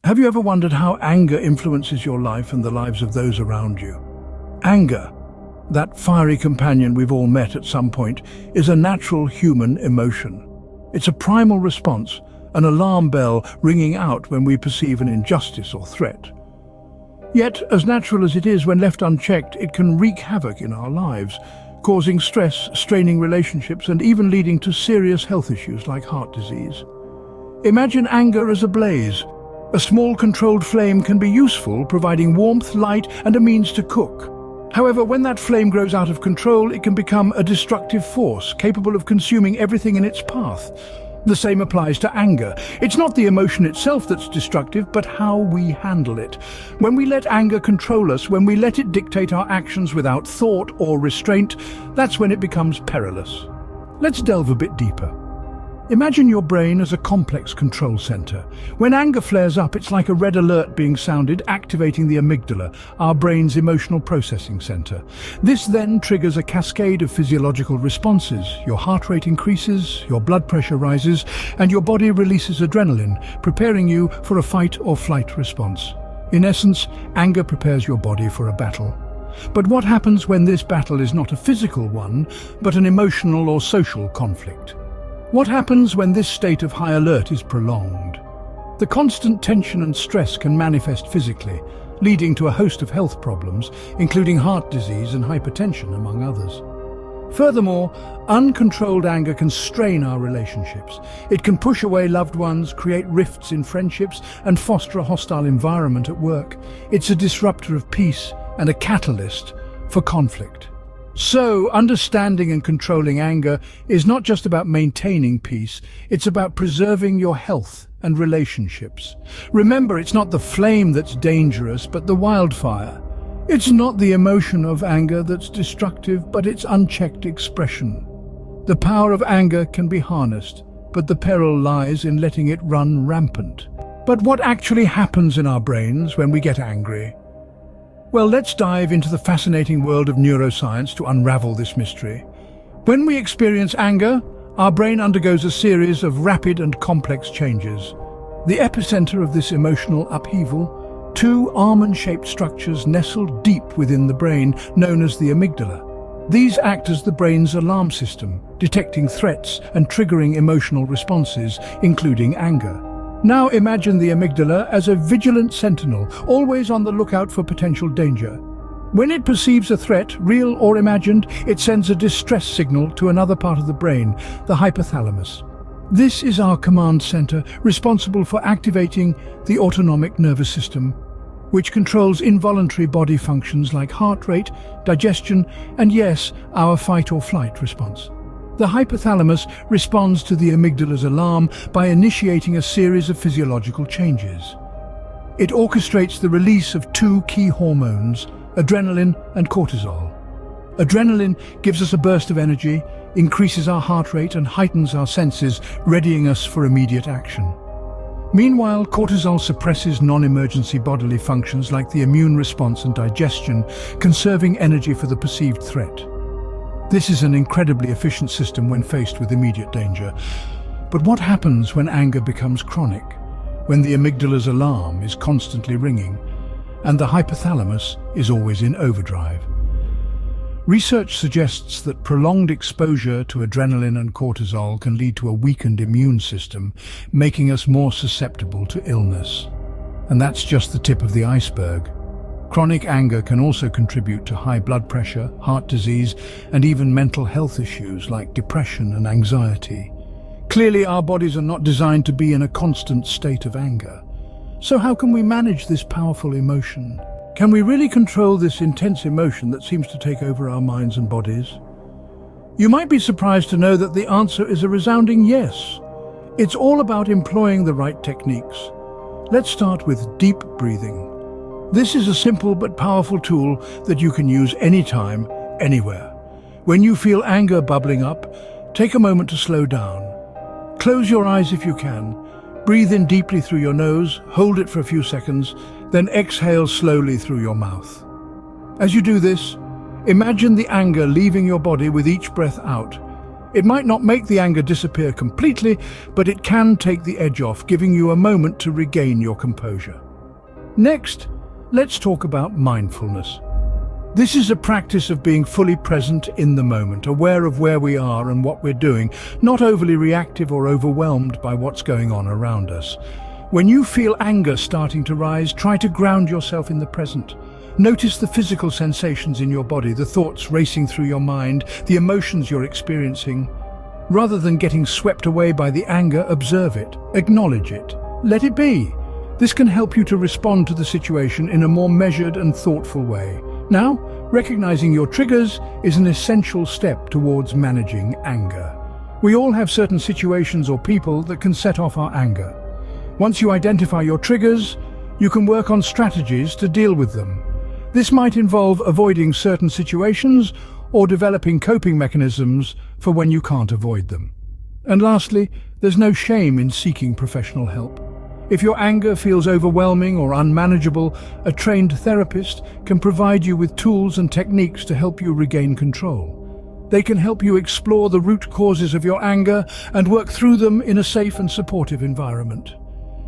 Have you ever wondered how anger influences your life and the lives of those around you? Anger, that fiery companion we've all met at some point, is a natural human emotion. It's a primal response, an alarm bell ringing out when we perceive an injustice or threat. Yet, as natural as it is, when left unchecked, it can wreak havoc in our lives, causing stress, straining relationships, and even leading to serious health issues like heart disease. Imagine anger as a blaze. A small controlled flame can be useful, providing warmth, light, and a means to cook. However, when that flame grows out of control, it can become a destructive force, capable of consuming everything in its path. The same applies to anger. It's not the emotion itself that's destructive, but how we handle it. When we let anger control us, when we let it dictate our actions without thought or restraint, that's when it becomes perilous. Let's delve a bit deeper. Imagine your brain as a complex control center. When anger flares up, it's like a red alert being sounded, activating the amygdala, our brain's emotional processing center. This then triggers a cascade of physiological responses. Your heart rate increases, your blood pressure rises, and your body releases adrenaline, preparing you for a fight or flight response. In essence, anger prepares your body for a battle. But what happens when this battle is not a physical one, but an emotional or social conflict? What happens when this state of high alert is prolonged? The constant tension and stress can manifest physically, leading to a host of health problems, including heart disease and hypertension, among others. Furthermore, uncontrolled anger can strain our relationships. It can push away loved ones, create rifts in friendships, and foster a hostile environment at work. It's a disruptor of peace and a catalyst for conflict. So, understanding and controlling anger is not just about maintaining peace, it's about preserving your health and relationships. Remember, it's not the flame that's dangerous, but the wildfire. It's not the emotion of anger that's destructive, but its unchecked expression. The power of anger can be harnessed, but the peril lies in letting it run rampant. But what actually happens in our brains when we get angry? Well, let's dive into the fascinating world of neuroscience to unravel this mystery. When we experience anger, our brain undergoes a series of rapid and complex changes. The epicenter of this emotional upheaval, two almond-shaped structures nestled deep within the brain, known as the amygdala. These act as the brain's alarm system, detecting threats and triggering emotional responses, including anger. Now imagine the amygdala as a vigilant sentinel, always on the lookout for potential danger. When it perceives a threat, real or imagined, it sends a distress signal to another part of the brain, the hypothalamus. This is our command center, responsible for activating the autonomic nervous system, which controls involuntary body functions like heart rate, digestion, and yes, our fight or flight response. The hypothalamus responds to the amygdala's alarm by initiating a series of physiological changes. It orchestrates the release of two key hormones, adrenaline and cortisol. Adrenaline gives us a burst of energy, increases our heart rate and heightens our senses, readying us for immediate action. Meanwhile, cortisol suppresses non-emergency bodily functions like the immune response and digestion, conserving energy for the perceived threat. This is an incredibly efficient system when faced with immediate danger. But what happens when anger becomes chronic? When the amygdala's alarm is constantly ringing and the hypothalamus is always in overdrive? Research suggests that prolonged exposure to adrenaline and cortisol can lead to a weakened immune system, making us more susceptible to illness. And that's just the tip of the iceberg. Chronic anger can also contribute to high blood pressure, heart disease, and even mental health issues like depression and anxiety. Clearly, our bodies are not designed to be in a constant state of anger. So how can we manage this powerful emotion? Can we really control this intense emotion that seems to take over our minds and bodies? You might be surprised to know that the answer is a resounding yes. It's all about employing the right techniques. Let's start with deep breathing. This is a simple but powerful tool that you can use anytime, anywhere. When you feel anger bubbling up, take a moment to slow down. Close your eyes if you can. Breathe in deeply through your nose, hold it for a few seconds, then exhale slowly through your mouth. As you do this, imagine the anger leaving your body with each breath out. It might not make the anger disappear completely, but it can take the edge off, giving you a moment to regain your composure. Next, let's talk about mindfulness. This is a practice of being fully present in the moment, aware of where we are and what we're doing, not overly reactive or overwhelmed by what's going on around us. When you feel anger starting to rise, try to ground yourself in the present. Notice the physical sensations in your body, the thoughts racing through your mind, the emotions you're experiencing. Rather than getting swept away by the anger, observe it, acknowledge it, let it be. This can help you to respond to the situation in a more measured and thoughtful way. Now, recognizing your triggers is an essential step towards managing anger. We all have certain situations or people that can set off our anger. Once you identify your triggers, you can work on strategies to deal with them. This might involve avoiding certain situations or developing coping mechanisms for when you can't avoid them. And lastly, there's no shame in seeking professional help. If your anger feels overwhelming or unmanageable, a trained therapist can provide you with tools and techniques to help you regain control. They can help you explore the root causes of your anger and work through them in a safe and supportive environment.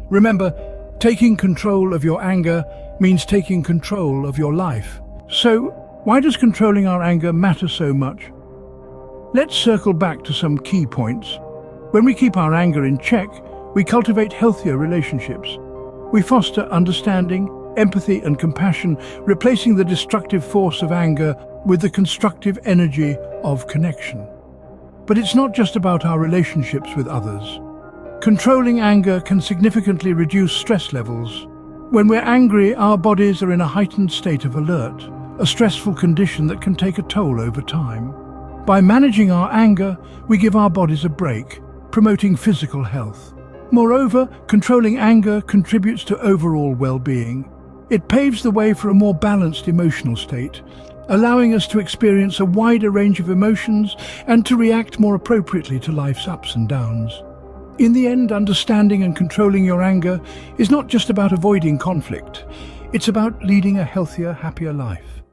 Remember, taking control of your anger means taking control of your life. So, why does controlling our anger matter so much? Let's circle back to some key points. When we keep our anger in check, we cultivate healthier relationships. We foster understanding, empathy, and compassion, replacing the destructive force of anger with the constructive energy of connection. But it's not just about our relationships with others. Controlling anger can significantly reduce stress levels. When we're angry, our bodies are in a heightened state of alert, a stressful condition that can take a toll over time. By managing our anger, we give our bodies a break, promoting physical health. Moreover, controlling anger contributes to overall well-being. It paves the way for a more balanced emotional state, allowing us to experience a wider range of emotions and to react more appropriately to life's ups and downs. In the end, understanding and controlling your anger is not just about avoiding conflict. It's about leading a healthier, happier life.